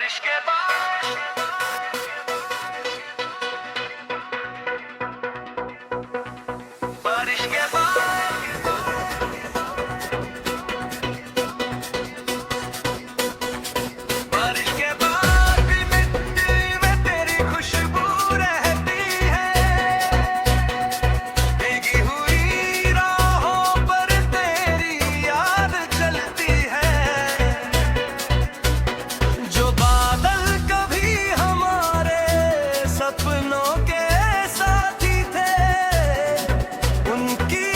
बारिश के बाद बारिश के बाद बारिश के बाद भी मिट्टी में तेरी खुशबू रहती है। भीगी हुई राहों पर तेरी याद चलती है। जो बादल कभी हमारे सपनों के साथी थे, उनकी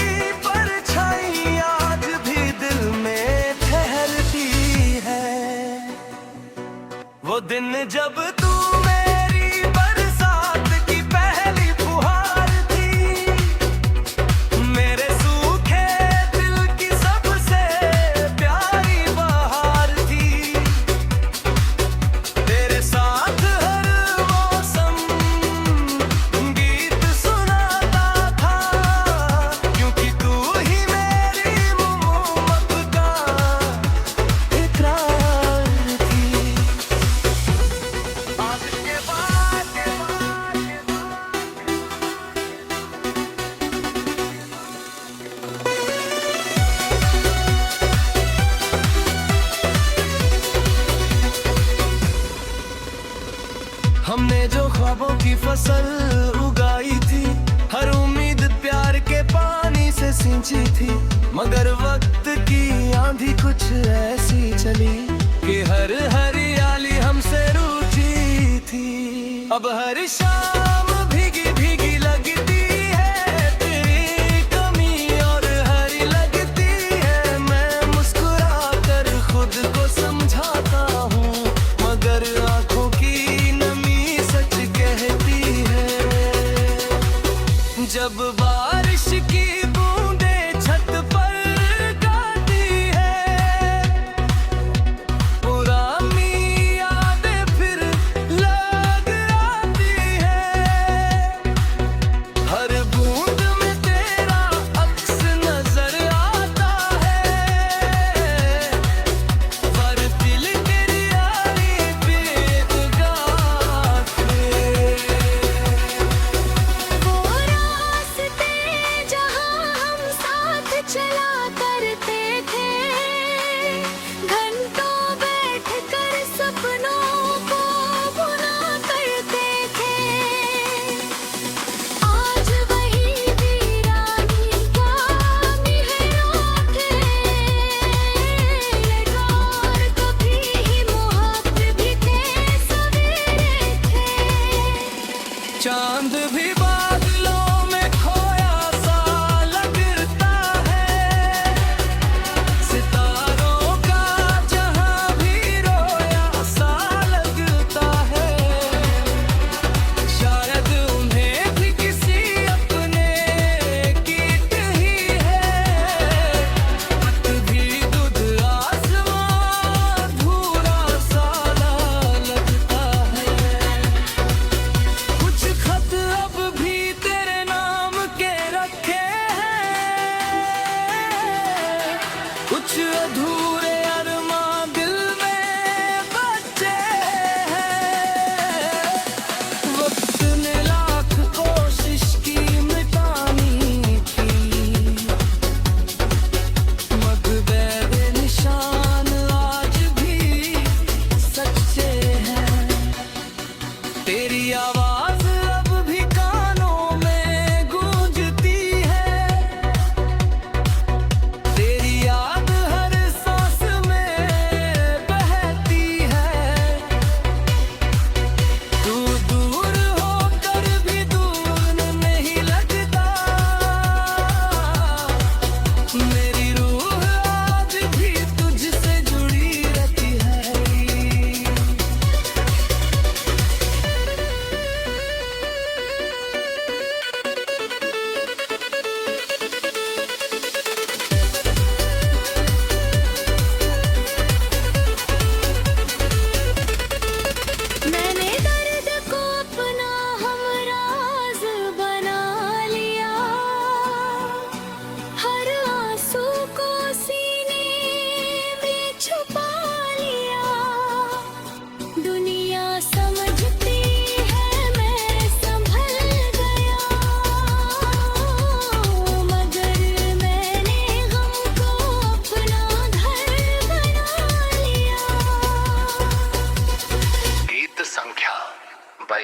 परछाई आज भी दिल में ठहरती है। वो दिन जब तू मेरी बरसात की पहली फुहार थी, मेरे सूखे दिल की सबसे प्यारी बहार थी। तेरे साथ हर मौसम गीत सुनाता था, क्योंकि तू ही मेरी मोहब्बत का इकरार थी। बारिश के बाद हमने जो ख्वाबों की फसल उगाई थी, हर उम्मीद प्यार के पानी से सिंची थी, मगर वक्त की आंधी कुछ ऐसी चली कि हर हरियाली हमसे रूठी थी। अब हर शाम भीगी भीगी लगती है, तेरी कमी और हरी लगती है। मैं मुस्कुरा कर खुद को समझाता हूँ, मगर आंखों की नमी सच कहती है। जब बारिश की बूंदें छत पर गाती है, पुरानी यादें फिर लग आती है।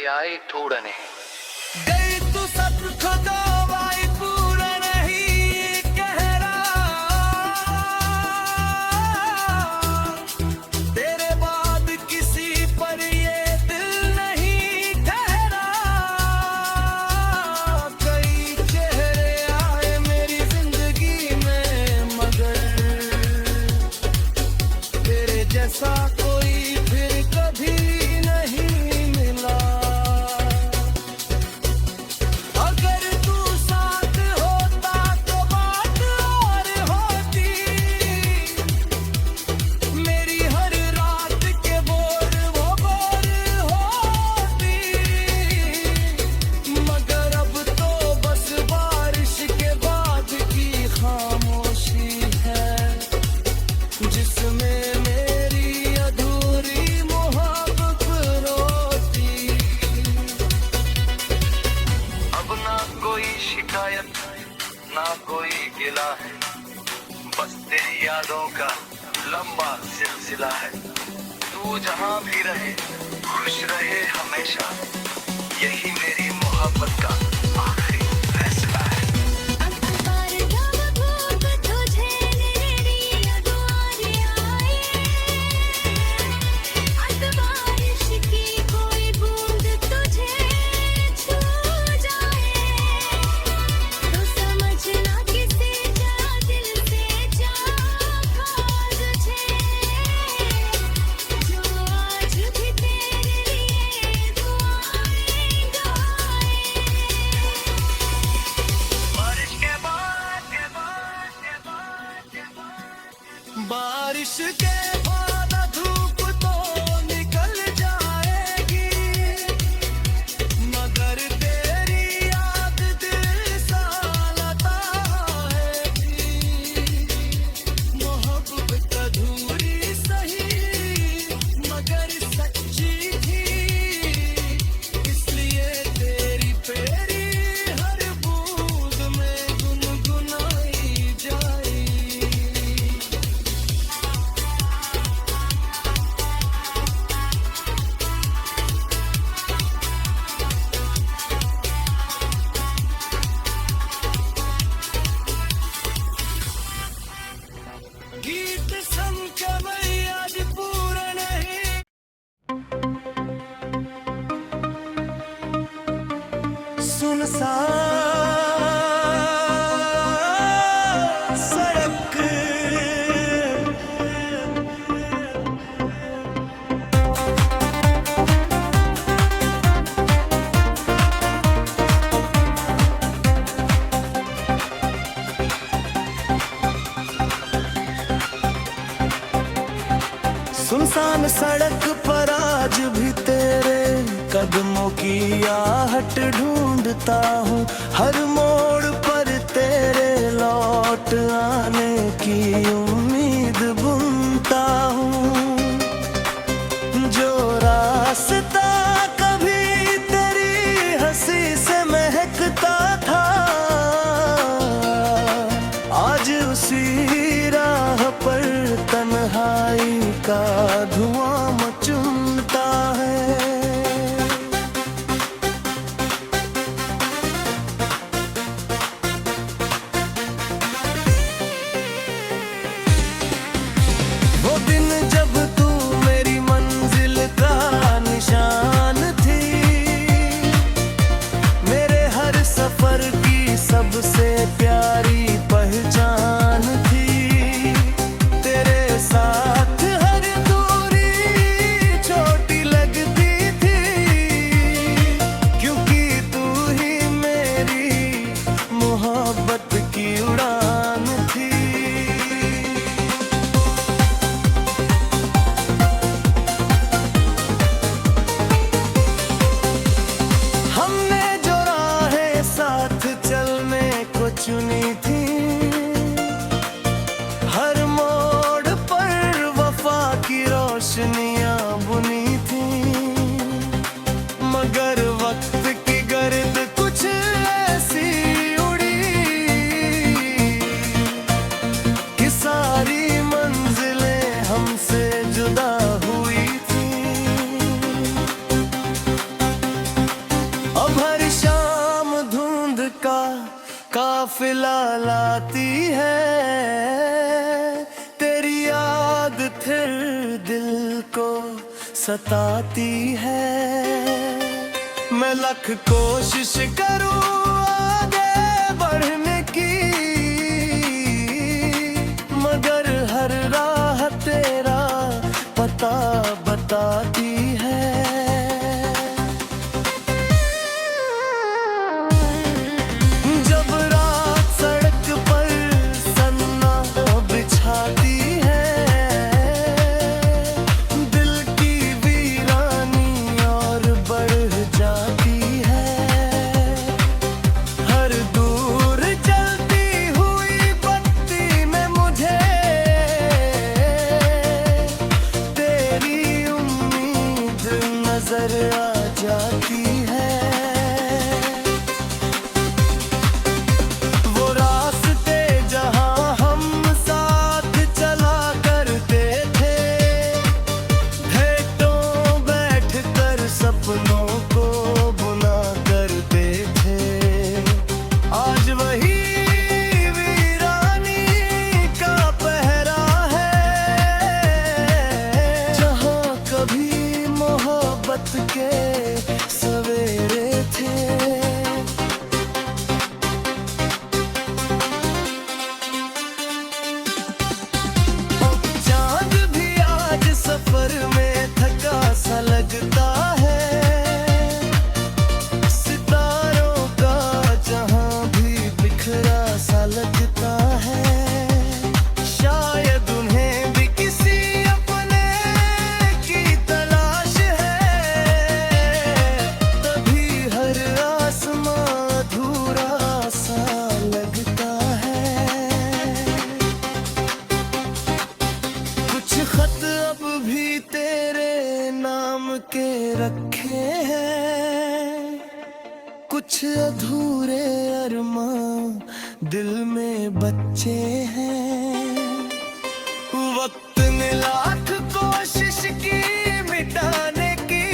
आई ढूंढने। गई तू सब खुदावाई पूरा नहीं कह रहा, तेरे बाद किसी पर ये दिल नहीं ठहरा। कई चेहरे आए मेरी जिंदगी में मगर तेरे जैसा कोई फिर कभी नहीं मिला। अगर तू साथ होता तो बात और होती, मेरी हर रात के बोर वो बोर होती। मगर अब तो बस बारिश के बाद की खामोशी है जिसमें मेरी अधूरी मोहब्बत रोती। अब ना कोई शिकायत ना कोई गिला है, बस तेरी यादों का लंबा सिलसिला है। तू जहाँ भी रहे खुश रहे हमेशा, यही मेरी मोहब्बत का आखिरी फैसला है। अखबार जब खूब तुझे मेरी दुआएं आए, बारिश की कोई बूंद तुझे छू जाए, तो समझना किसे जरा दिल से चाहा तुझे, जो आज भी तेरे लिए दुआएं गाए। बारिश के बाद के बाद के बाद के बाद बारिश के बाद धूप तो निकल जाएगी, मगर तेरी याद दिल सा लताएगी। मोहब्बत अधूरी सही मगर सच्ची थी, इसलिए तेरी प्यारी हर बूंद में गुनगुनाई जाए। गीत संग के मैं आज पूरा नहीं। सुनसान सड़क सुनसान सड़क पर आज भी तेरे कदमों की आहट ढूंढता हूँ। हर मोड़ पर तेरे लौट आने की उम्मीद बुनता हूँ। जो रास्ता कभी तेरी हंसी से महकता था, आज उसी राह पर तन्हाई का धुआं मचुमता है। वो दिन जब तू मेरी मंजिल का निशान थी, मेरे हर सफर की सबसे प्यारी पहचान थी। तेरे साथ हर दूरी छोटी लगती थी, क्योंकि तू ही मेरी मोहब्बत की उड़ान थी। हमने जो राहें साथ चलने को चुनी थी, हर मोड़ पर वफा की रोशनियां बुनी थी। मगर वक्त की गर्द कुछ ऐसी उड़ी कि सारी मंजिलें हमसे जुदा हुई थी। काफिला लाती है, तेरी याद फिर दिल को सताती है। मैं लख कोशिश करूं आगे बढ़ने की, मगर हर राह तेरा पता बताती है। जब रात सड़क पर सन्ना बिछाती है, दिल की वीरानी और बढ़ जाती है। हर दूर चलती हुई बत्ती में मुझे तेरी उम्मीद नजर आ जाती है। वो रास्ते जहां हम साथ चला करते थे, भेंटों बैठकर सपनों को बुना करते थे। आज वही वीरानी का पहरा है, जहां कभी मोहब्बत के सवेरे थे। चांद भी आज सफर में थका सा लगता है, सितारों का जहां भी बिखरा सा लगता है। शायद उन्हें भी किसी अपने की तलाश है, तभी हर आसमां अधूरा सा लगता है। कुछ खत अब भी तेरे नाम के रखे हैं, कुछ अधूरे अरमां दिल में बच्चे हैं। वक्त ने लाख कोशिश की मिटाने की,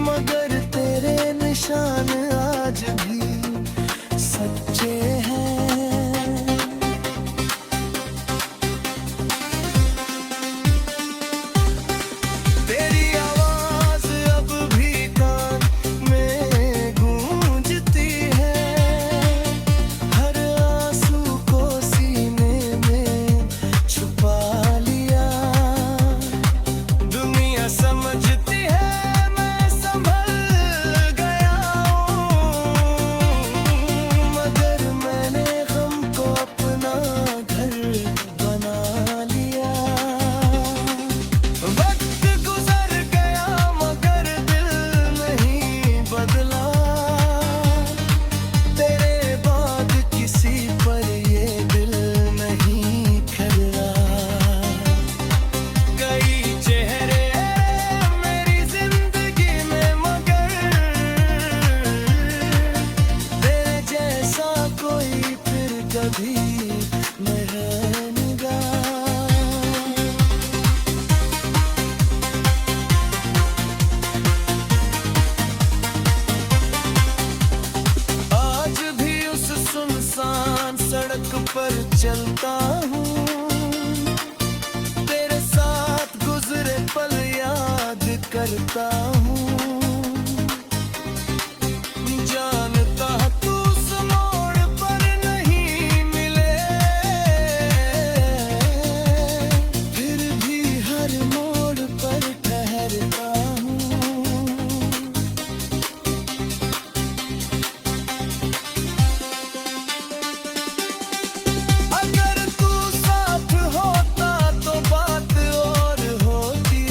मगर तेरे निशान आज भी सच्चे हैं। तेरी आवाज अब भी कान में गूंजती है, हर आंसू को सीने में छुपा लिया। दुनिया समझती है मैं संभल गया हूँ, मगर मैंने गम को अपना घर बना लिया। वक्त गुजर गया मगर दिल नहीं बदला, तेरे बाद किसी पर ये दिल नहीं खिला। कई चेहरे मेरी जिंदगी में, मगर तेरे जैसा कोई फिर कभी न रहेगा। आज भी उस सुनसान सड़क पर चलता हूँ, तेरे साथ गुजरे पल याद करता हूँ। जानता तू उस मोड़ पर नहीं मिले, फिर भी हर मोड़ पर ठहरता हूँ। अगर तू साथ होता तो बात और होती,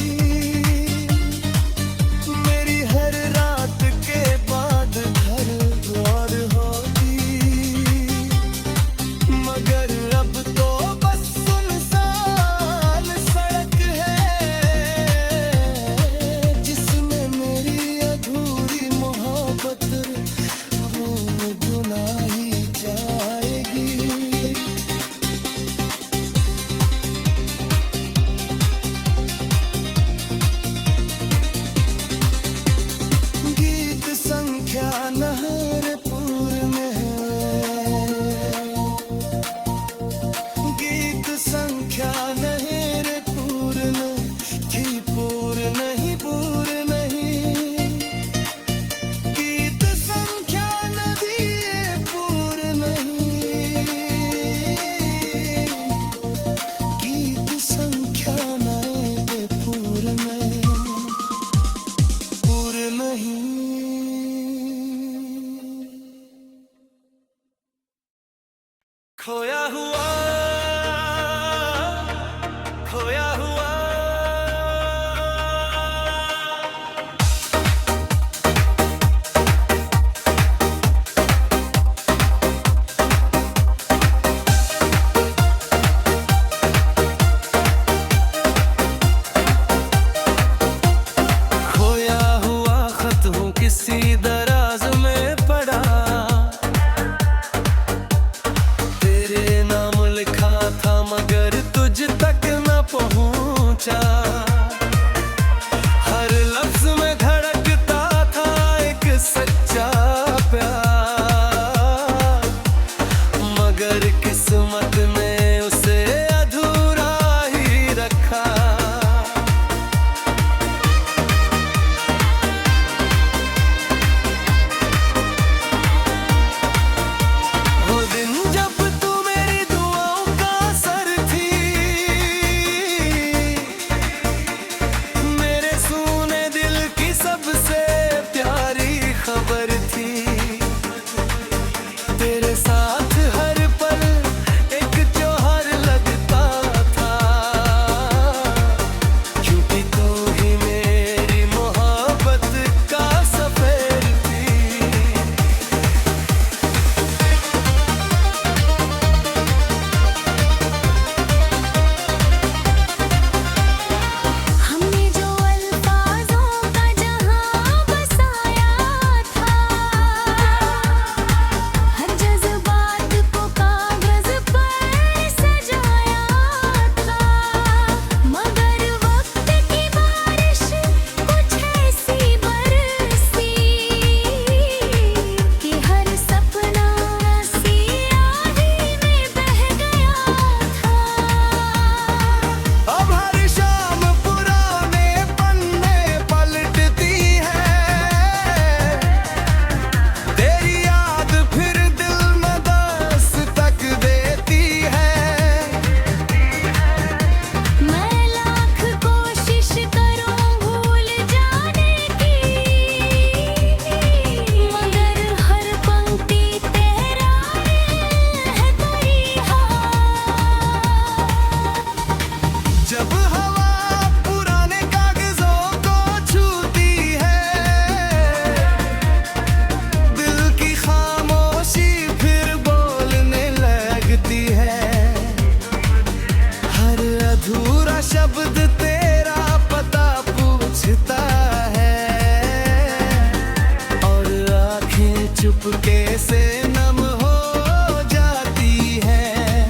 चुपके से नम हो जाती है।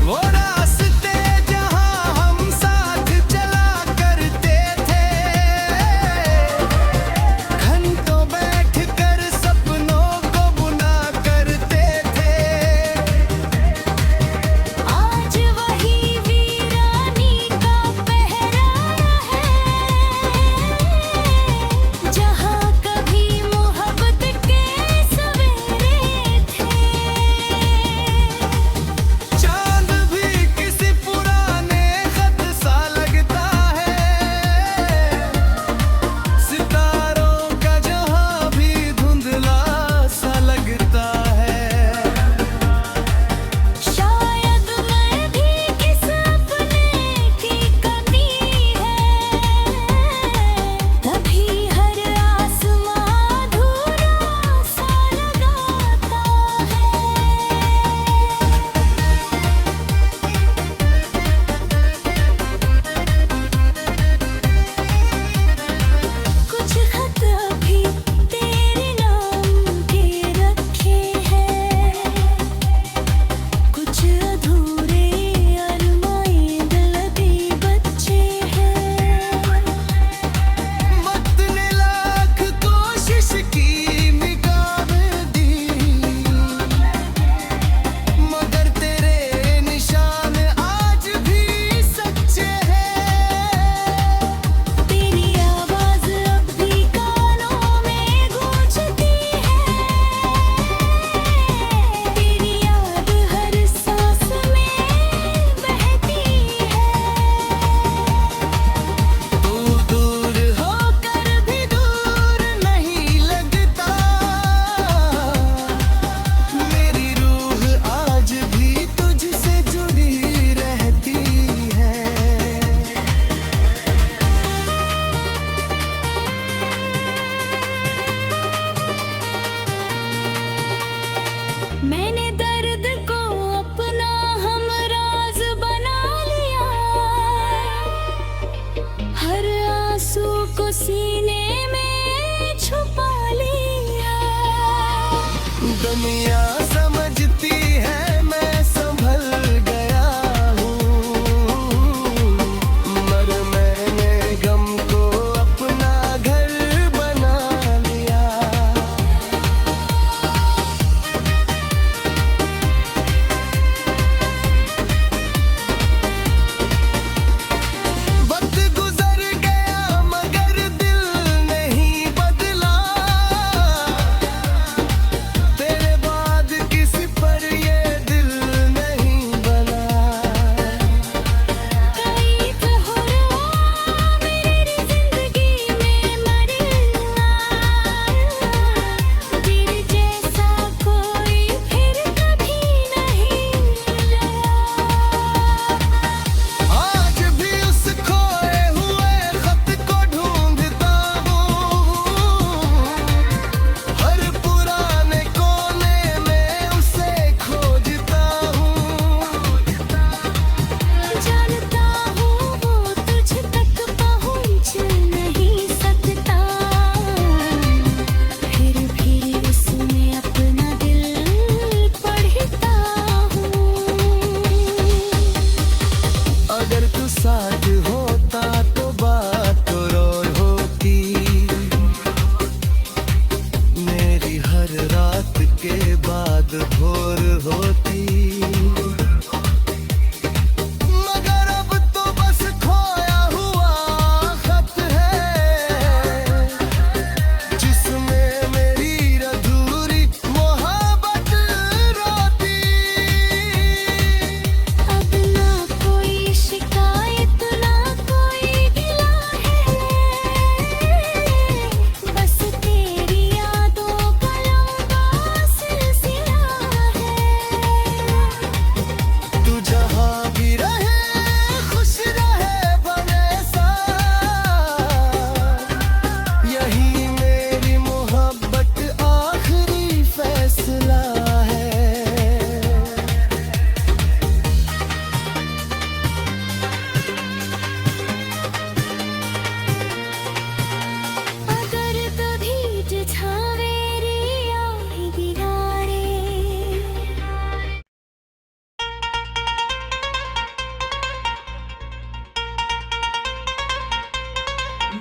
वो रास्ते जहां हम साथ चला करते थे, घंटों बैठ कर सपनों को बुना करते थे। आज वही वीरानी का पहराया है, जहाँ कभी मोहब्बत के सवेरे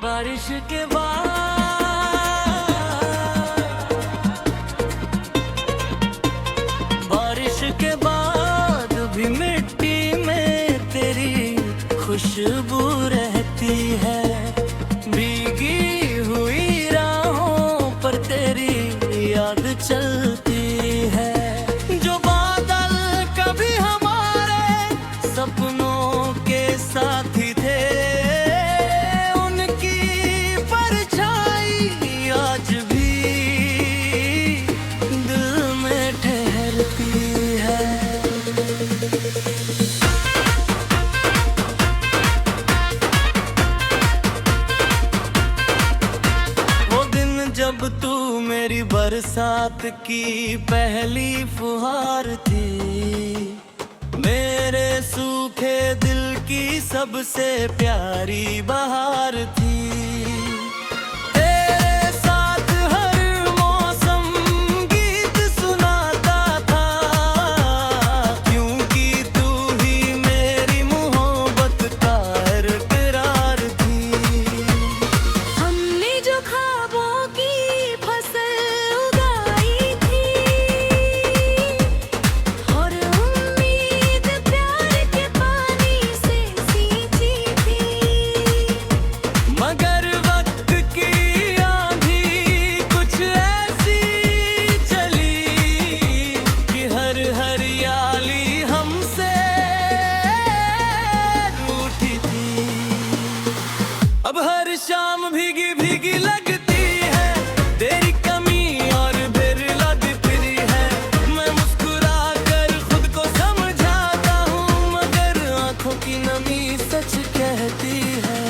बारिश के बाद, बारिश के बाद भी मिट्टी में तेरी खुशबू रहती है। भीगी हुई राहों पर तेरी याद चलती है। जो बादल कभी हमारे सपनों के साथी थे, उनकी परछाई आज भी दिल में ठहरती है। जब तू मेरी बरसात की पहली फुहार थी, मेरे सूखे दिल की सबसे प्यारी बहार थी। तेरे साथ हर मौसम गीत सुनाता था, क्योंकि तू ही मेरी मोहब्बत का इकरार थी। हमने जो ख्वाबों की फसल उगाई थी, और उम्मीद प्यार के पानी से सींची थी। मगर वक्त की आंधी कुछ ऐसी चली कि हर हरियाली हमसे रूठी थी। अब हर शाम भीगी भीगी लगती है, तेरी कमी और बिरला दिखरी है। मैं मुस्कुरा कर खुद को समझाता हूँ, मगर आंखों की नमी सच कहती है।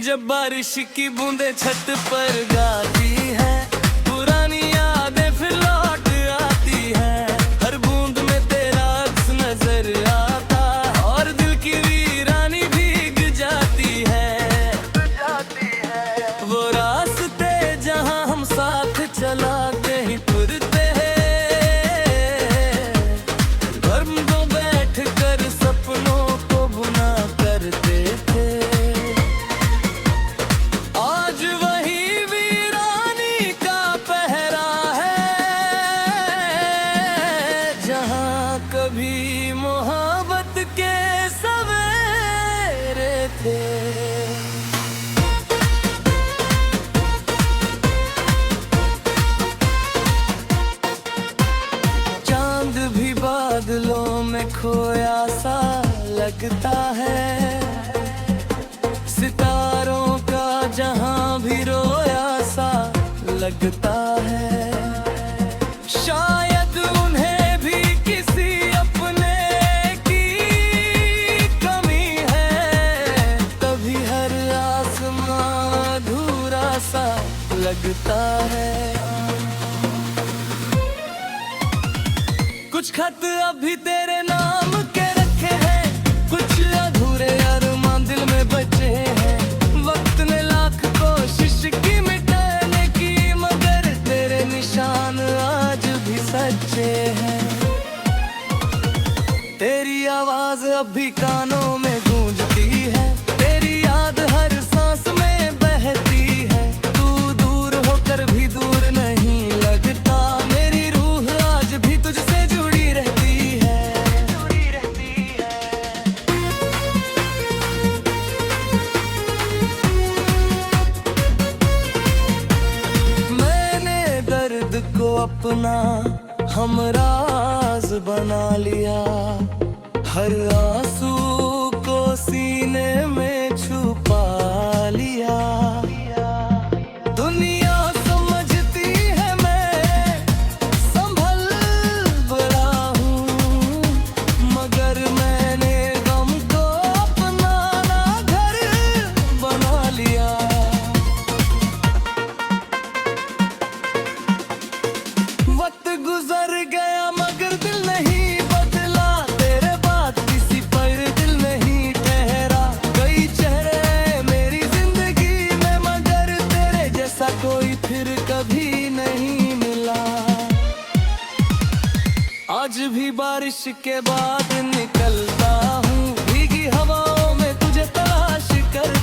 जब बारिश की बूंदें छत पर गाती है, पुरानी यादें फिर लौट आती है। हर बूंद में तेरा अक्स नजर आता, और दिल की वीरानी भीग जाती है। वो रास्ते जहां हम साथ चलाते ही तुरते हैं, घर में बैठ कर सपनों को बुना करते थे। आज वही वीरानी का पहरा है, जहां कभी मोहब्बत के सवेरे थे। चांद भी बादलों में खोया सा लगता है, सितारों का जहां भी रोया सा लगता है। शायद उन्हें भी किसी अपने की कमी है, तभी हर आसमां अधूरा सा लगता है। कुछ खत अभी तेरे नाम के रखे हैं, कुछ अधूरे अरमान दिल में बचे हैं। वक्त ने लाख कोशिश की मिटाने की, मगर तेरे निशान आज भी सच्चे हैं। तेरी आवाज अभी कानों में गूंजती है, तेरी याद हर सांस में बहती है। तू दूर होकर भी दूर नहीं लगता, मेरी रूह आज भी तुझसे जुड़ी रहती है। मैंने दर्द को अपना हमराज बना लिया, हर आंसू को सीने में छुपा लिया। दुनिया समझती है मैं संभल बड़ा हूँ, मगर मैंने गम को अपना ना घर बना लिया। वक्त गुजर गया मगर दिल नहीं बदला, तेरे बाद किसी पर दिल नहीं ठहरा। कई चेहरे मेरी जिंदगी में, मगर तेरे जैसा कोई फिर कभी नहीं मिला। आज भी बारिश के बाद निकलता हूँ, भीगी हवाओं में तुझे तलाश कर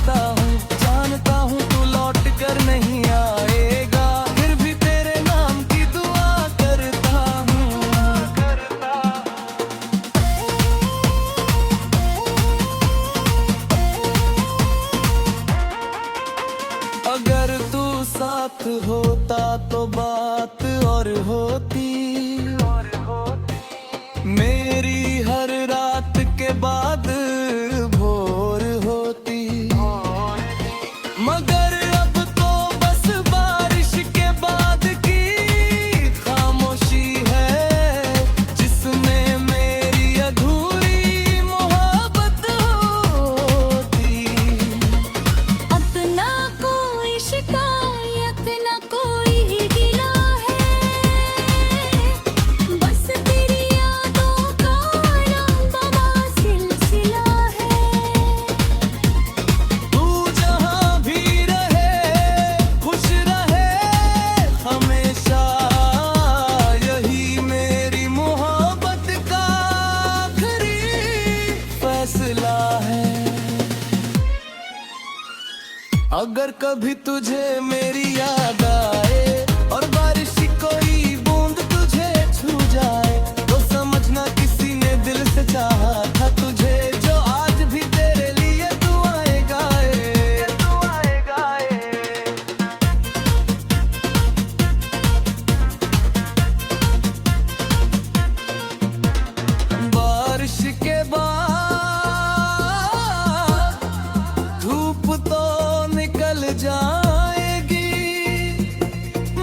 है। अगर कभी तुझे मेरी याद आए और बारिश की कोई बूंद तुझे छू जाए, तो समझना किसी ने दिल से चाहा था तुझे, जो आज भी तेरे लिए दुआएं गाए, दुआएं गाए। बारिश के बाद धूप तो निकल जाएगी,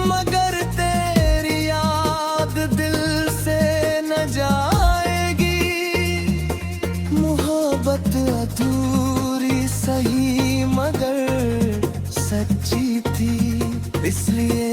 मगर तेरी याद दिल से न जाएगी। मोहब्बत अधूरी सही मगर सच्ची थी, इसलिए